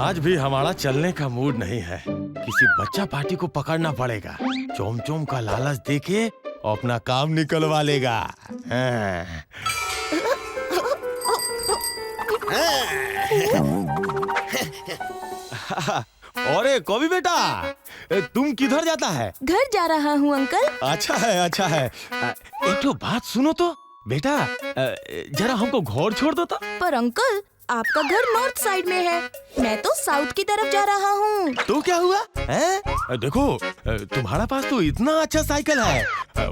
आज भी हमारा चलने का मूड नहीं है। किसी बच्चा पार्टी को पकड़ना पड़ेगा। चोम चोम का लालच देके अपना काम निकलवा लेगा। अरे कवि बेटा, तुम किधर जाता है? घर जा रहा हूँ अंकल। अच्छा है, अच्छा है। एक तो बात सुनो तो बेटा, जरा हमको घर छोड़ दो तो। पर अंकल, आपका घर नॉर्थ साइड में है, मैं तो साउथ की तरफ जा रहा हूँ। तो क्या हुआ है? देखो, तुम्हारा पास तो इतना अच्छा साइकिल है,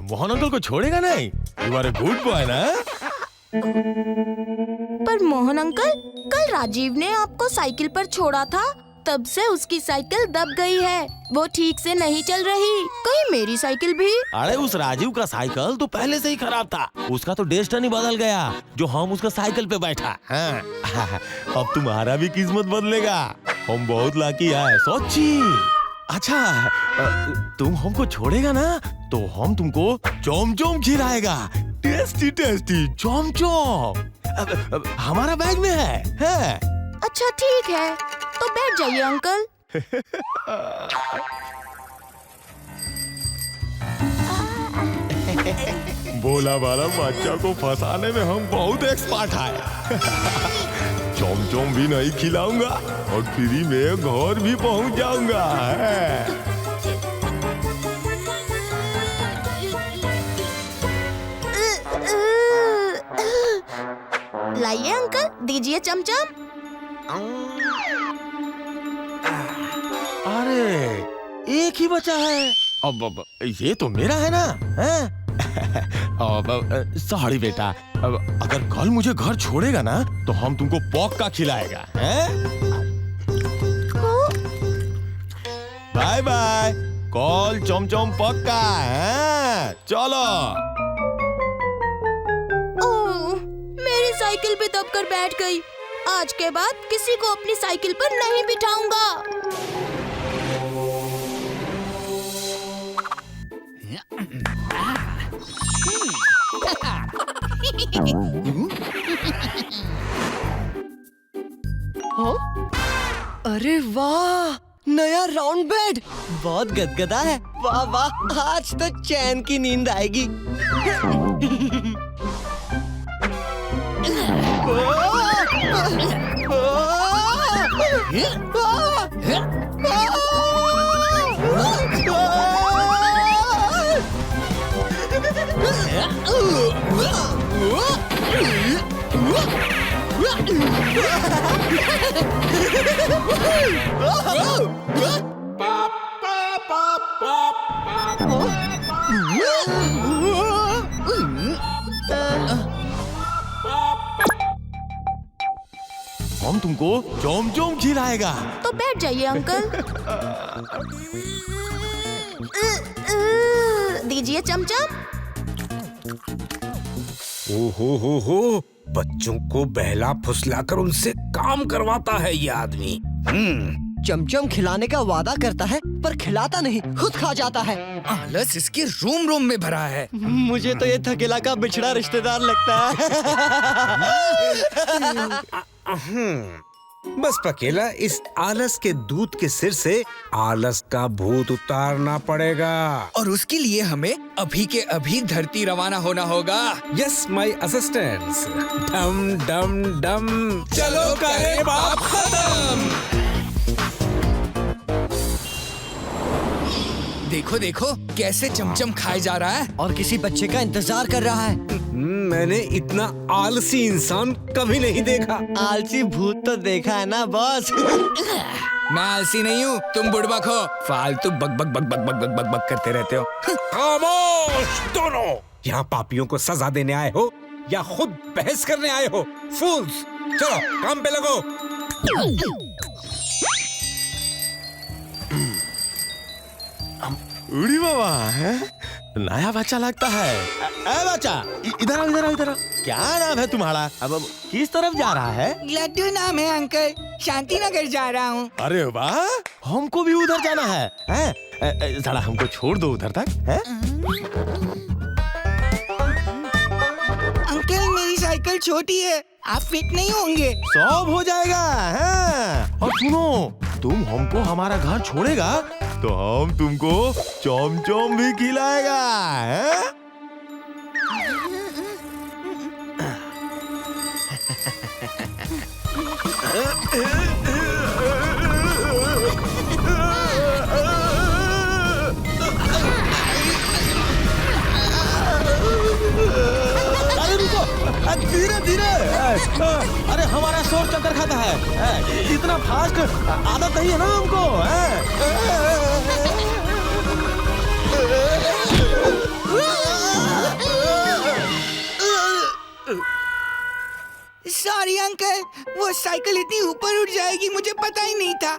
मोहन अंकल को छोड़ेगा नहीं। You are a good boy ना। पर मोहन अंकल, कल राजीव ने आपको साइकिल पर छोड़ा था, तब से उसकी साइकिल दब गई है, वो ठीक से नहीं चल रही। कहीं मेरी साइकिल भी? अरे उस राजीव का साइकिल तो पहले से ही खराब था, उसका तो डेस्टिनी बदल गया जो हम उसका साइकिल पे बैठा। हाँ। अब तुम्हारा भी किस्मत बदलेगा, हम बहुत लाकी है सोची। अच्छा, तुम हमको छोड़ेगा ना तो हम तुमको चोम चोम खिलाएगा, टेस्टी टेस्टी चोम चोम। हमारा बैग में है? अच्छा ठीक है, तो बैठ जाइए अंकल। बोला वाला बच्चा को फंसाने में हम बहुत एक्सपर्ट है। चोम चोम भी नहीं खिलाऊंगा और फ्री में घर भी पहुंच जाऊंगा। लाइए अंकल, दीजिए चमचम। अरे एक ही बचा है। अब ये तो मेरा है ना। अब सॉरी बेटा, अब अगर कल मुझे घर छोड़ेगा ना तो हम तुमको पक्का खिलाएगा। बाय बाय, कल चोम चोम पक्का है। चलो। ओह, मेरी साइकिल भी दबकर बैठ गई। आज के बाद किसी को अपनी साइकिल पर नहीं बिठाऊंगा। अरे वाह, नया राउंड बेड, बहुत गदगदा है। वाह वाह, आज तो चैन की नींद आएगी। हम तुमको चोम चोम खिलाएगा। तो बैठ जाइए अंकल। दीजिए चमचम। हो, बच्चों को बहला फुसलाकर उनसे काम करवाता है ये आदमी। चमचम खिलाने का वादा करता है पर खिलाता नहीं, खुद खा जाता है। आलस इसके रोम रोम में भरा है। मुझे तो ये थकेला का बिछड़ा रिश्तेदार लगता है। बस पकेला, इस आलस के दूध के सिर से आलस का भूत उतारना पड़ेगा। और उसके लिए हमें अभी के अभी धरती रवाना होना होगा। Yes my assistants. डम डम डम, चलो करे बाप खत्म। देखो देखो कैसे चमचम खाए जा रहा है और किसी बच्चे का इंतजार कर रहा है। मैंने इतना आलसी इंसान कभी नहीं देखा। आलसी भूत तो देखा है ना बॉस। मैं आलसी नहीं हूँ, तुम बुड़बक हो, फालतू बक बक बक बक बक बक बक बक करते रहते हो। खामोश दोनों, यहाँ पापियों को सजा देने आए हो या खुद बहस करने आए हो? फूल्स, चलो काम पे लगो। उड़ी बाबा है, नया बच्चा लगता है। बच्चा इधर आओ, इधर आओ, इधर आओ। क्या नाम है तुम्हारा? अब किस तरफ जा रहा है? लड्डू नाम है अंकल, शांति नगर जा रहा हूँ। अरे वाह, हमको भी उधर जाना है। जरा हमको छोड़ दो उधर तक। अंकल मेरी साइकिल छोटी है, आप फिट नहीं होंगे। सब हो जाएगा। हाँ। और सुनो, तुम हमको हमारा घर छोड़ेगा तो हम तुमको चौम भी खिलाएगा। हाँ? अरे रुको, धीरे धीरे। अरे हमारा शोर चक्कर खाता है, इतना फास्ट आदत नहीं है ना हमको। सॉरी अंकल, वो साइकिल इतनी ऊपर उठ जाएगी मुझे पता ही नहीं था।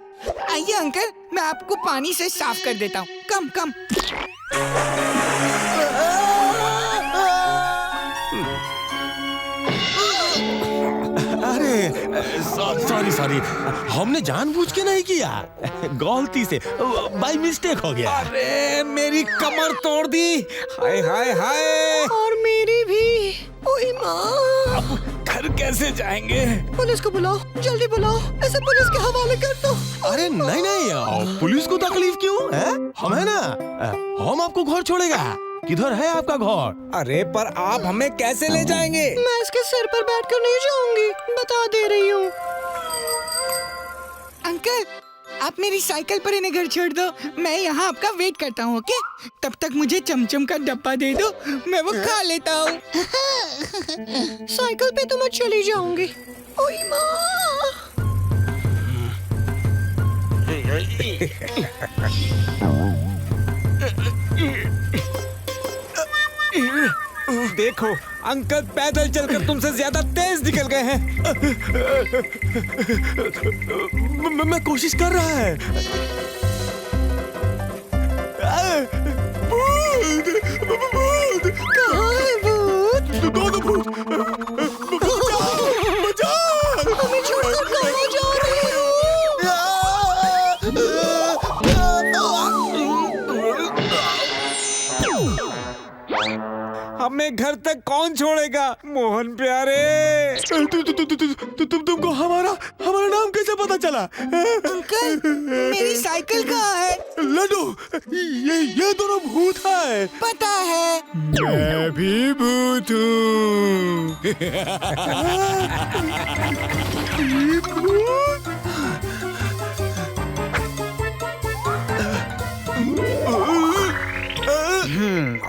आइए अंकल, मैं आपको पानी से साफ कर देता हूँ। कम कम। अरे सॉरी, हमने जानबूझ के नहीं किया, गलती से बाय मिस्टेक हो गया। अरे मेरी कमर तोड़ दी। हाय हाय हाय। और मेरी भी। ओए माँ, अब घर कैसे जाएंगे? पुलिस को बुलाओ, जल्दी बुलाओ, ऐसे पुलिस के हवाले कर दो। अरे नहीं, पुलिस को तकलीफ क्यों है? हम है ना, हम आपको घर छोड़ेगा। किधर है आपका घर? अरे पर आप हमें कैसे ले जाएंगे? मैं इसके सिर पर बैठकर नहीं जाऊंगी, बता दे रही हूँ। अंकल, आप मेरी साइकिल पर इन्हें घर छोड़ दो, मैं यहाँ आपका वेट करता हूँ। ओके, तब तक मुझे चमचम का डब्बा दे दो, मैं वो खा लेता हूँ। साइकिल पे तो मैं चली जाऊंगी। ओए माँ। देखो, अंकल पैदल चलकर तुमसे ज्यादा तेज निकल गए हैं। मैं कोशिश कर रहा है। भूत, कहाँ है भूत? दो भूत, बचाओ। हमें छोड़कर कहाँ जा रहे हो? हमें घर तक कौन छोड़ेगा? मोहन प्यारे, तुमको हमारा नाम कैसे पता चला? अंकल, मेरी साइकिल कहाँ है? लड्डू, ये दोनों भूत है। पता है। मैं भी भूत हूँ।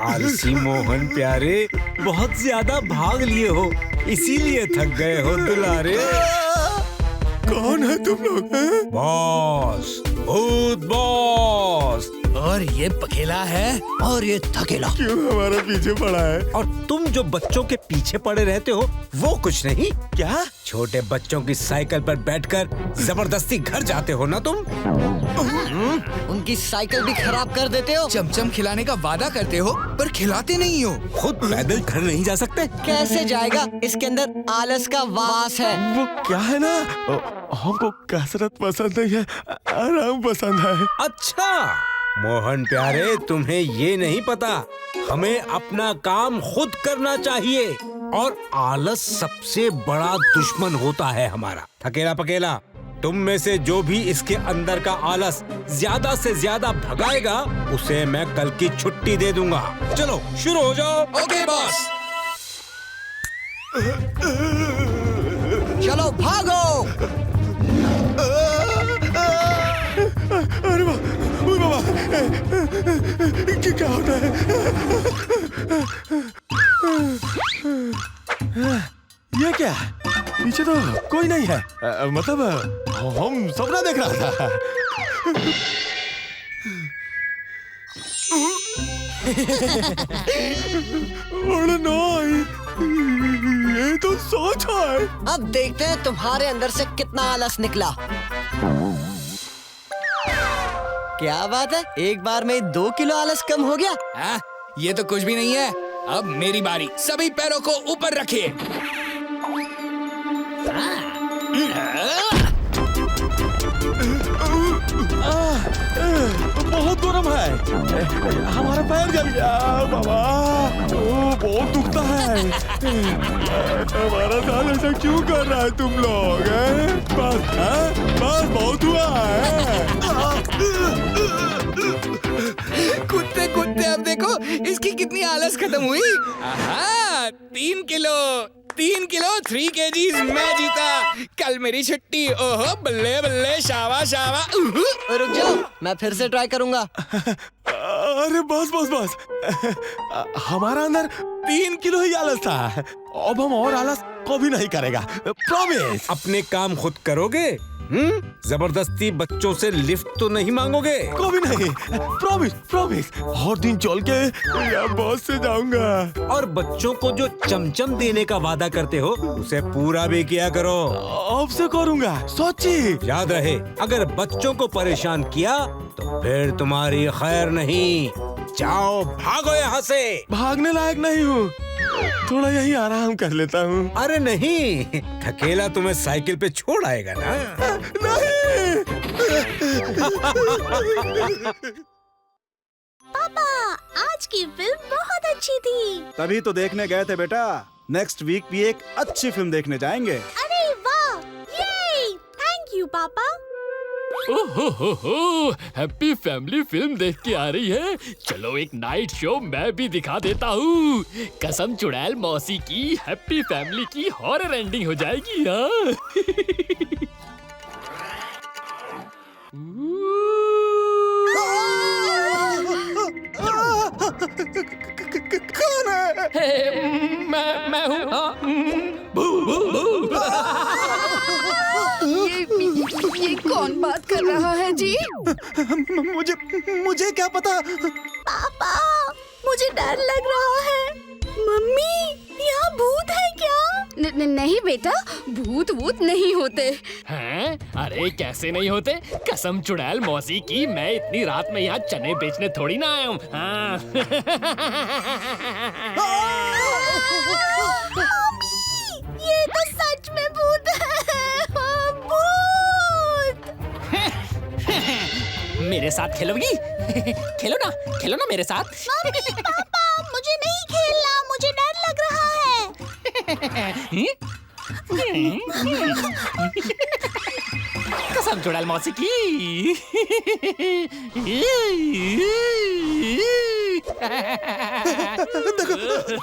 आलसी मोहन प्यारे, बहुत ज्यादा भाग लिए हो, इसीलिए थक गए हो दुलारे। कौन है तुम लोग? बॉस, भूत बॉस। और ये पखेला है और ये थकेला। क्यों हमारा पीछे पड़ा है? और तुम जो बच्चों के पीछे पड़े रहते हो वो कुछ नहीं क्या? छोटे बच्चों की साइकिल पर बैठकर जबरदस्ती घर जाते हो ना तुम? उनकी साइकिल भी खराब कर देते हो। चमचम खिलाने का वादा करते हो पर खिलाते नहीं हो। खुद पैदल घर नहीं जा सकते? कैसे जाएगा? इसके अंदर आलस का वास है। वो क्या है ना, हमको कसरत पसंद नहीं है, आराम पसंद है। अच्छा मोहन प्यारे, तुम्हें ये नहीं पता, हमें अपना काम खुद करना चाहिए और आलस सबसे बड़ा दुश्मन होता है हमारा। थकेला पकेला, तुम में से जो भी इसके अंदर का आलस ज्यादा से ज्यादा भगाएगा उसे मैं कल की छुट्टी दे दूंगा। चलो शुरू हो जाओ। Okay boss. चलो भागो। अरे बाबा, क्या होता है? ये क्या? पीछे तो कोई नहीं है, मतलब हम सपना देख रहा था। अरे नहीं, ये तो सोच है। अब देखते हैं तुम्हारे अंदर से कितना आलस निकला। क्या बात है, एक बार में 2 किलो आलस कम हो गया। हाँ, ये तो कुछ भी नहीं है। अब मेरी बारी। सभी पैरों को ऊपर रखिए। बहुत गर्म है। हमारा पैर जल गया बाबा, बहुत दुखता है। हमारा साथ ऐसा क्यों कर रहा है तुम लोग? बस बहुत हुआ है। कूदते कूदते अब देखो इसकी कितनी आलस खत्म हुई। आहा, 3 किलो 3 kgs मैं जीता। कल मेरी छुट्टी। ओहो बल्ले बल्ले, शाबा शाबा। रुक जाओ, मैं फिर से ट्राई करूंगा। अरे बस बस बस, हमारा अंदर 3 किलो ही आलस था। अब हम और आलस कभी नहीं करेगा, प्रॉमिस। अपने काम खुद करोगे? जबरदस्ती बच्चों से लिफ्ट तो नहीं मांगोगे? कभी नहीं, प्रॉमिस प्रॉमिस। और दिन चल के या बस से जाऊंगा। और बच्चों को जो चमचम देने का वादा करते हो उसे पूरा भी किया करो। अब से करूंगा, सच्ची। याद रहे, अगर बच्चों को परेशान किया तो फिर तुम्हारी खैर नहीं। जाओ भागो यहाँ से। भागने लायक नहीं हूँ, थोड़ा यही आराम कर लेता हूँ। अरे नहीं, थकेला तुम्हें साइकिल पे छोड़ आएगा ना। नहीं। पापा, आज की फिल्म बहुत अच्छी थी। तभी तो देखने गए थे बेटा। नेक्स्ट वीक भी एक अच्छी फिल्म देखने जाएंगे। अरे वाह, ये थैंक यू पापा। ओहो, हैप्पी फैमिली फिल्म देख के आ रही है। चलो एक नाइट शो मैं भी दिखा देता हूँ। कसम चुड़ैल मौसी की हैप्पी फैमिली की हॉरर एंडिंग हो जाएगी। कौन है? मैं हूँ। ये कौन बात कर रहा है जी? मुझे क्या पता। पापा, मुझे डर लग रहा है। मम्मी, यहाँ भूत है क्या? नहीं बेटा, भूत वूत नहीं होते। हैं? अरे कैसे नहीं होते? कसम चुड़ैल मौसी की, मैं इतनी रात में यहाँ चने बेचने थोड़ी ना आया हूँ। हाँ। मम्मी, ये तो सच में भूत है। भूत। मेरे साथ खेलोगी? खेलो ना मेरे साथ। मम्मी, पापा, मुझे नहीं खेलना, मुझे डर लग रहा है। कसम चुड़ैल मौसी की।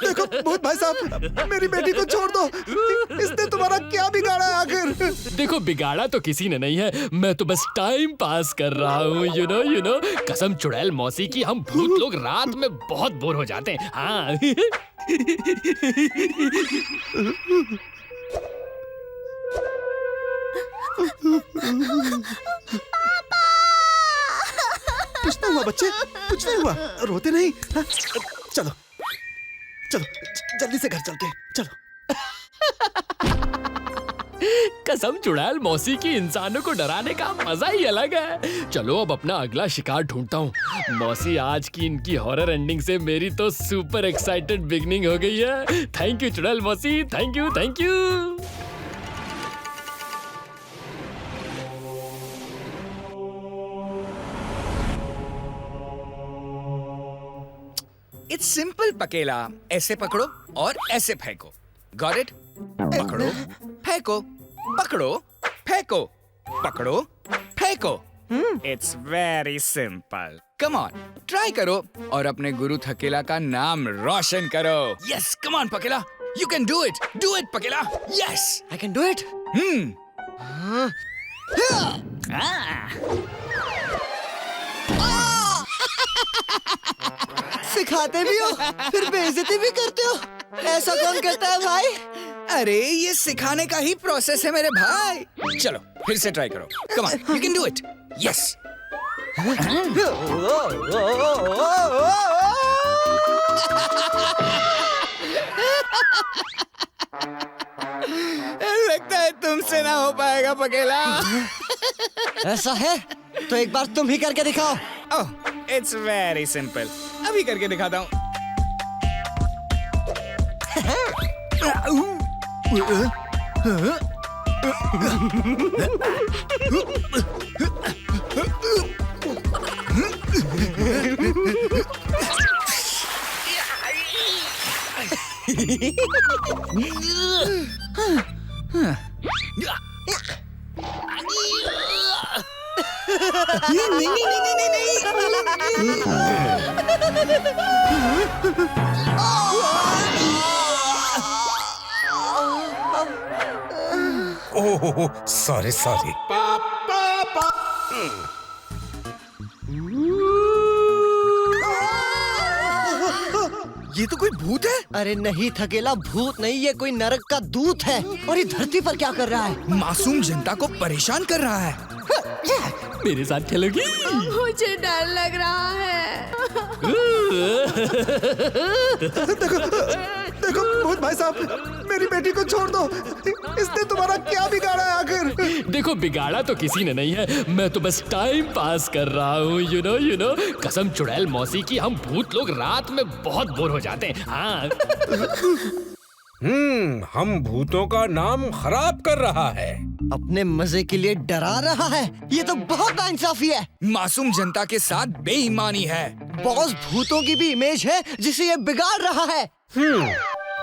देखो भूत भाई साहब, मेरी बेटी को छोड़ दो। इसने तुम्हारा क्या बिगाड़ा है आखिर? देखो बिगाड़ा तो किसी ने नहीं है, मैं तो बस टाइम पास कर रहा हूँ। यू नो कसम चुड़ैल मौसी की, हम भूत लोग रात में बहुत बोर हो जाते हैं। हाँ। कुछ नहीं हुआ बच्चे, कुछ नहीं हुआ। रोते नहीं। हाँ? चलो चलो जल्दी से घर चलते हैं, चलो। कसम चुड़ैल मौसी की, इंसानों को डराने का मजा ही अलग है। चलो अब अपना अगला शिकार ढूंढता हूँ। मौसी, आज की इनकी हॉरर एंडिंग से मेरी तो सुपर एक्साइटेड बिगनिंग हो गई है। थैंक यू चुड़ैल मौसी, thank you thank you. It's simple Pakela. ऐसे पकड़ो और ऐसे फेंको। Got it? पकड़ो, फेंको, पकड़ो, फेंको, पकड़ो, फेंको। It's very simple. Come on, try करो और अपने गुरु थकेला का नाम रोशन करो। Yes, come on Pakela, you can do it Pakela. Yes, I can do it. सिखाते भी हो, फिर बेइज्जती भी करते हो। ऐसा कौन करता है भाई? अरे ये सिखाने का ही प्रोसेस है मेरे भाई। चलो फिर से ट्राई करो। Come on, you can do it. Yes. लगता है तुमसे ना हो पाएगा पकेला। ऐसा है तो एक बार तुम ही करके दिखाओ। ओह, इट्स वेरी सिंपल। अभी करके दिखाता हूँ। नहीं नहीं नहीं नहीं नहीं ओह सॉरी सॉरी। ये तो कोई भूत है। अरे नहीं थकेला, भूत नहीं, ये कोई नरक का दूत है। और ये धरती पर क्या कर रहा है? मासूम जनता को परेशान कर रहा है। मेरे साथ खेलोगी? मुझे डर लग रहा है। देखो भूत भाई साहब, मेरी बेटी को छोड़ दो। इसने तुम्हारा क्या बिगाड़ा है आखिर? देखो बिगाड़ा तो किसी ने नहीं है, मैं तो बस टाइम पास कर रहा हूँ। यू नो कसम चुड़ैल मौसी की, हम भूत लोग रात में बहुत बोर हो जाते हैं। हाँ। हम भूतों का नाम खराब कर रहा है। अपने मजे के लिए डरा रहा है। ये तो बहुत नाइंसाफी है। मासूम जनता के साथ बेईमानी है। बॉस, भूतों की भी इमेज है जिसे ये बिगाड़ रहा है।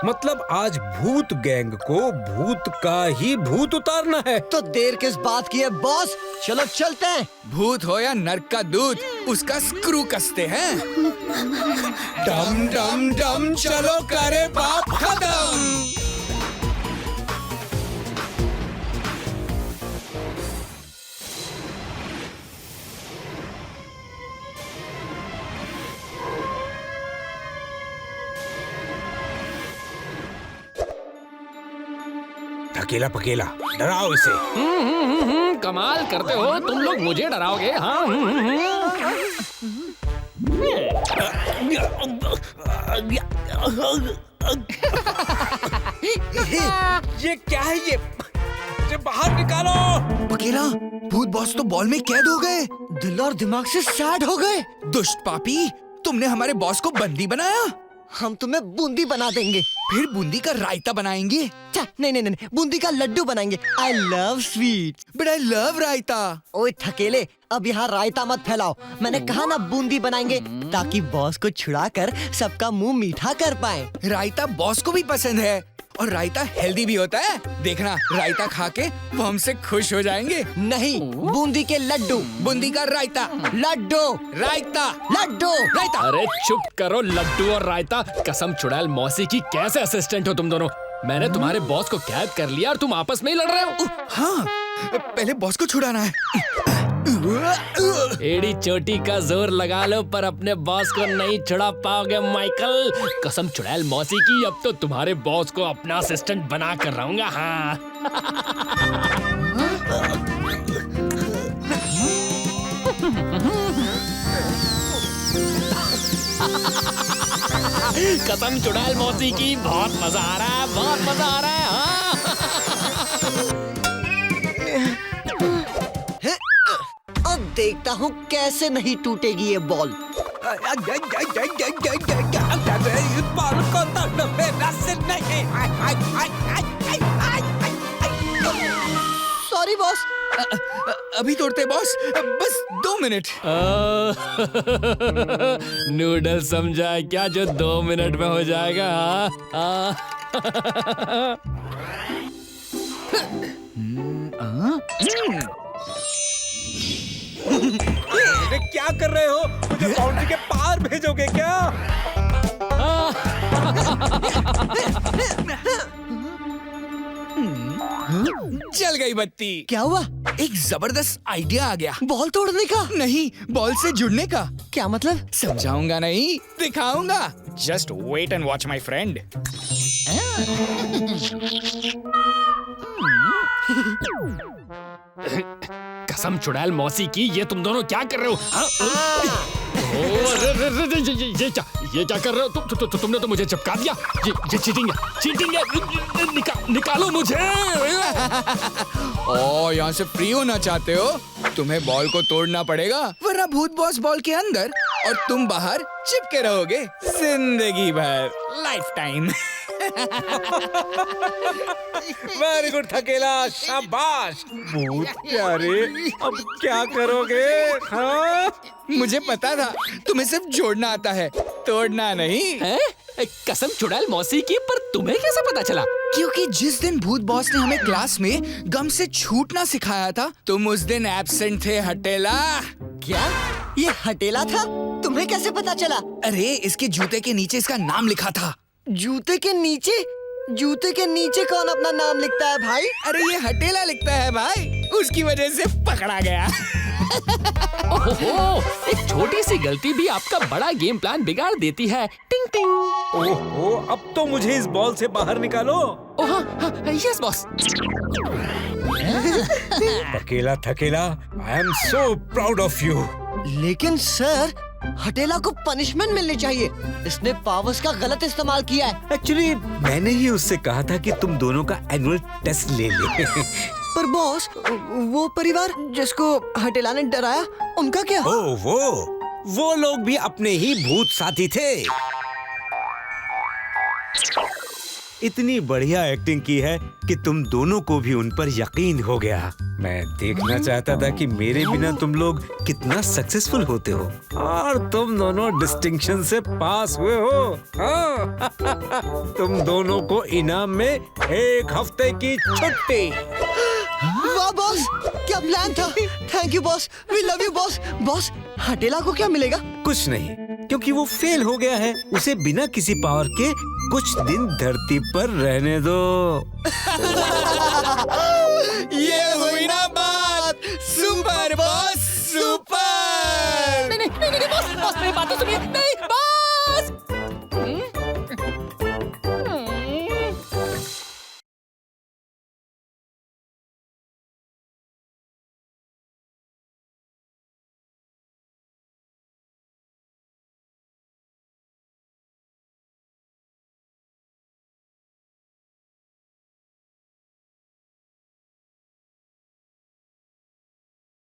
मतलब आज भूत गैंग को भूत का ही भूत उतारना है। तो देर किस बात की है बॉस, चलो चलते हैं। भूत हो या नर्क का दूत, उसका स्क्रू कसते हैं। डम डम डम चलो करे बाप खत्म। थकेला पकेला डराओ इसे। कमाल करते हो तुम लोग, मुझे डराओगे? हाँ। ये क्या है ये? मुझे बाहर निकालो। पकेला, भूत बॉस तो बॉल में कैद हो गए। दिल और दिमाग से सैड हो गए। दुष्ट पापी, तुमने हमारे बॉस को बंदी बनाया। हम तुम्हें बूंदी बना देंगे। फिर बूंदी का रायता बनाएंगे। नहीं, बूंदी का लड्डू बनाएंगे। I love sweets। But I love raita. ओए थकेले, अब यहाँ रायता मत फैलाओ। मैंने कहा ना बूंदी बनाएंगे, ताकि बॉस को छुड़ाकर सबका मुंह मीठा कर पाए। रायता बॉस को भी पसंद है और रायता हेल्दी भी होता है। देखना, रायता खा के वो हमसे खुश हो जाएंगे। नहीं, बूंदी के लड्डू। बूंदी का रायता। लड्डू। रायता। लड्डू। रायता। अरे चुप करो, लड्डू और रायता। कसम चुड़ैल मौसी की, कैसे असिस्टेंट हो तुम दोनों? मैंने तुम्हारे बॉस को कैद कर लिया और तुम आपस में ही लड़ रहे हो। हाँ, पहले बॉस को छुड़ाना है। एड़ी चोटी का जोर लगा लो, पर अपने बॉस को नहीं छुड़ा पाओगे माइकल। कसम चुड़ैल मौसी की, अब तो तुम्हारे बॉस को अपना असिस्टेंट बना कर रहूंगा। हाँ। कसम चुड़ैल मौसी की, बहुत मजा आ रहा है, बहुत मजा आ रहा है। हाँ। अब देखता हूँ कैसे नहीं टूटेगी ये बॉल। Sorry boss. अभी तोड़ते बॉस, बस 2 मिनट। नूडल समझा है क्या, जो 2 मिनट में हो जाएगा? हाँ। क्या कर रहे हो? मुझे बाउंड्री के पार भेजोगे क्या? चल गई बत्ती। क्या हुआ? एक जबरदस्त आइडिया आ गया। बॉल तोड़ने का? नहीं, बॉल से जुड़ने का। क्या मतलब? समझाऊंगा नहीं, दिखाऊंगा। Just wait and watch my friend. कसम चुड़ैल मौसी की, ये तुम दोनों क्या कर रहे हो? ये क्या कर रहे हो? तुमने तो मुझे चिपका दिया। ये चीटिंग है, चीटिंग है। निकालो मुझे। ओ, यहाँ से फ्री होना चाहते हो? तुम्हें बॉल को तोड़ना पड़ेगा, वरना भूत बॉस बॉल के अंदर और तुम बाहर चिपके रहोगे जिंदगी भर, लाइफ टाइम। वेरी गुड थकेला, शाबाश। बहुत प्यारे, अब क्या करोगे? हाँ? मुझे पता था तुम्हें सिर्फ जोड़ना आता है, तोड़ना नहीं। हैं? कसम चुड़ैल मौसी की, पर तुम्हें कैसे पता चला? क्योंकि जिस दिन भूत बॉस ने हमें क्लास में गम से छूटना सिखाया था, तुम उस दिन एब्सेंट थे हटेला। क्या ये हटेला था? तुम्हें कैसे पता चला? अरे इसके जूते के नीचे इसका नाम लिखा था। जूते के नीचे? जूते के नीचे कौन अपना नाम लिखता है भाई? अरे ये हटेला लिखता है भाई, उसकी वजह से पकड़ा गया। ओहो, एक छोटी सी गलती भी आपका बड़ा गेम प्लान बिगाड़ देती है। टिंग टिंग। ओहो, अब तो मुझे इस बॉल से बाहर निकालो। ओह हाँ, yes boss. Akela Thakela, I am so proud of you. लेकिन सर, हटेला को पनिशमेंट मिलनी चाहिए। इसने पावर्स का गलत इस्तेमाल किया है। एक्चुअली मैंने ही उससे कहा था कि तुम दोनों का एनुअल टेस्ट ले ले। पर बॉस, वो परिवार जिसको हटेला ने डराया, उनका क्या? वो लोग भी अपने ही भूत साथी थे। इतनी बढ़िया एक्टिंग की है कि तुम दोनों को भी उन पर यकीन हो गया। मैं देखना चाहता था कि मेरे बिना तुम लोग कितना सक्सेसफुल होते हो, और तुम दोनों डिस्टिंक्शन से पास हुए हो। हाँ। तुम दोनों को इनाम में 1 हफ्ते की छुट्टी। वाह बॉस, क्या प्लान था। Thank you boss, we love you boss. Boss, Hatela को क्या मिलेगा? कुछ नहीं, क्योंकि वो फेल हो गया है। उसे बिना किसी पावर के कुछ दिन धरती पर रहने दो। ये हुई ना बात, सुपर बॉस सुपर। नहीं बॉस, मेरी बात तो सुनिए। नहीं बॉस।